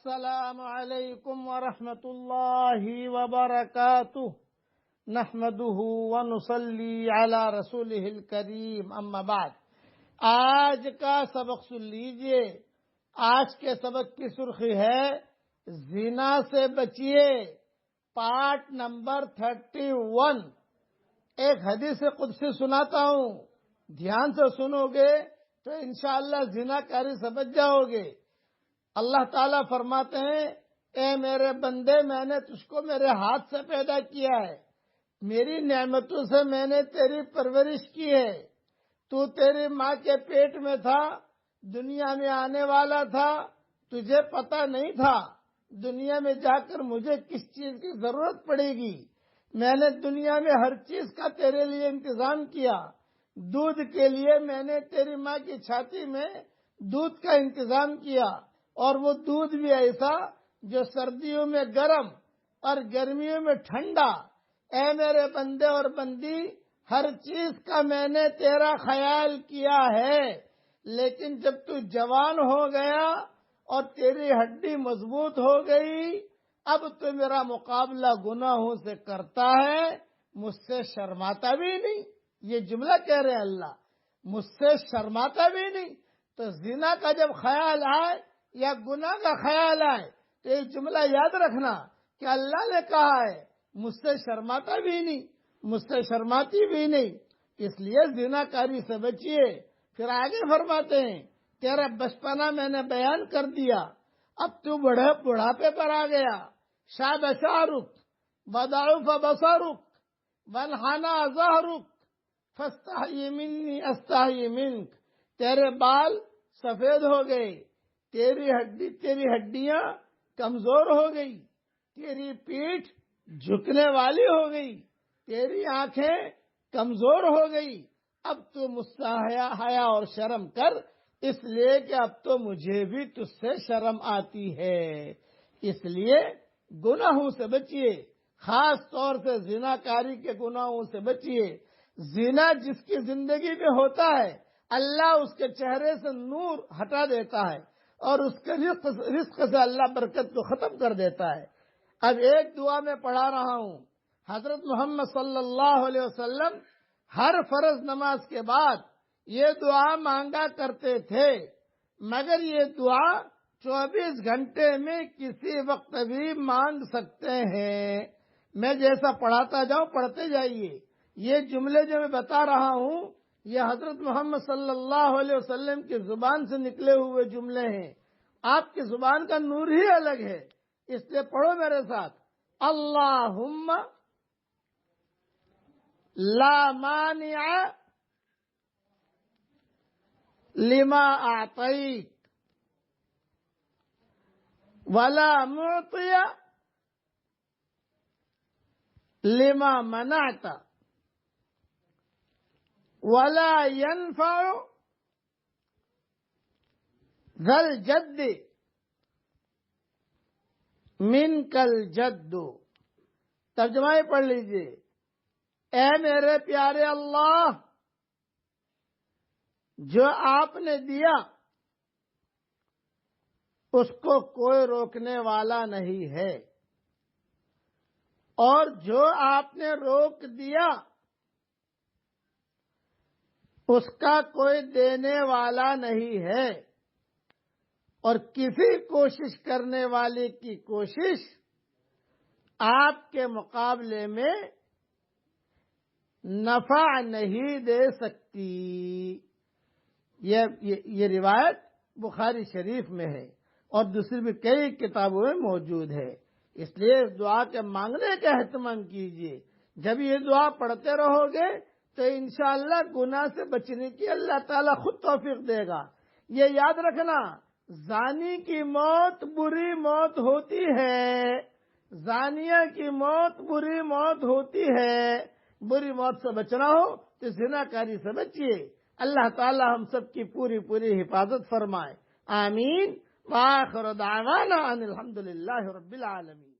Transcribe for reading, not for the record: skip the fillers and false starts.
السلام علیکم ورحمۃ اللہ وبرکاتہ نحمده ونصلی علی رسولہ الکریم اما بعد۔ آج کا سبق سن لیجئے۔ آج کے سبق کی سرخی ہے زنا سے بچیے، پارٹ نمبر 31۔ ایک حدیث قدسی سناتا ہوں، دھیان سے سنو گے تو انشاءاللہ زنا کاری سے بچ جاؤ گے۔ اللہ تعالیٰ فرماتے ہیں، اے میرے بندے، میں نے تجھ کو میرے ہاتھ سے پیدا کیا ہے، میری نعمتوں سے میں نے تیری پرورش کی ہے۔ تو تیری ماں کے پیٹ میں تھا، دنیا میں آنے والا تھا، تجھے پتہ نہیں تھا دنیا میں جا کر مجھے کس چیز کی ضرورت پڑے گی۔ میں نے دنیا میں ہر چیز کا تیرے لیے انتظام کیا۔ دودھ کے لیے میں نے تیری ماں کی چھاتی میں دودھ کا انتظام کیا، اور وہ دودھ بھی ایسا جو سردیوں میں گرم اور گرمیوں میں ٹھنڈا۔ اے میرے بندے اور بندی، ہر چیز کا میں نے تیرا خیال کیا ہے، لیکن جب تو جوان ہو گیا اور تیری ہڈی مضبوط ہو گئی، اب تو میرا مقابلہ گناہوں سے کرتا ہے، مجھ سے شرماتا بھی نہیں۔ یہ جملہ کہہ رہے ہیں اللہ، مجھ سے شرماتا بھی نہیں۔ تو زنا کا جب خیال آئے یا گناہ کا خیال آئے تو یہ جملہ یاد رکھنا کہ اللہ نے کہا ہے مجھ سے شرماتا بھی نہیں، مجھ سے شرماتی بھی نہیں، اس لیے زنا کاری سے بچیے۔ پھر آگے فرماتے ہیں، تیرا بچپنا میں نے بیان کر دیا، اب تو بڑھاپے پر آ گیا۔ شاب شعرک وضعف بصرک وانحنى ظہرک فاستحی منی استحی منک۔ تیرے بال سفید ہو گئے، تیری ہڈیاں کمزور ہو گئی، تیری پیٹھ جھکنے والی ہو گئی، تیری آنکھیں کمزور ہو گئی۔ اب تو مجھ سے حیا اور شرم کر، اس لیے کہ اب تو مجھے بھی تجھ سے شرم آتی ہے۔ اس لیے گناہوں سے بچیے، خاص طور سے زنا کاری کے گناہوں سے بچیے۔ زنا جس کی زندگی میں ہوتا ہے، اللہ اس کے چہرے سے نور ہٹا دیتا ہے، اور اس کے رزق سے اللہ برکت کو ختم کر دیتا ہے۔ اب ایک دعا میں پڑھا رہا ہوں، حضرت محمد صلی اللہ علیہ وسلم ہر فرض نماز کے بعد یہ دعا مانگا کرتے تھے، مگر یہ دعا 24 گھنٹے میں کسی وقت بھی مانگ سکتے ہیں۔ میں جیسا پڑھاتا جاؤں پڑھتے جائیے۔ یہ جملے جو میں بتا رہا ہوں، یہ حضرت محمد صلی اللہ علیہ وسلم کی زبان سے نکلے ہوئے جملے ہیں۔ آپ کی زبان کا نور ہی الگ ہے، اس لیے پڑھو میرے ساتھ، اللہم لا مانع لما اعطیت ولا معطی لما منعت ولا ينفع ذا الجد منک الجد۔ ترجمہ ہی پڑھ لیجئے، اے میرے پیارے اللہ، جو آپ نے دیا اس کو کوئی روکنے والا نہیں ہے، اور جو آپ نے روک دیا اس کا کوئی دینے والا نہیں ہے، اور کسی کوشش کرنے والے کی کوشش آپ کے مقابلے میں نفع نہیں دے سکتی۔ یہ روایت بخاری شریف میں ہے، اور دوسری بھی کئی کتابوں میں موجود ہے۔ اس لیے اس دعا کے مانگنے کا اہتمام کیجیے۔ جب یہ دعا پڑھتے رہو گے تو انشاءاللہ گناہ سے بچنے کی اللہ تعالیٰ خود توفیق دے گا۔ یہ یاد رکھنا، زانی کی موت بری موت ہوتی ہے، زانیہ کی موت بری موت ہوتی ہے۔ بری موت سے بچنا ہو تو زنا کاری سے بچیے۔ اللہ تعالی ہم سب کی پوری حفاظت فرمائے، آمین۔ وآخر دعوانا ان الحمدللہ رب العالمین۔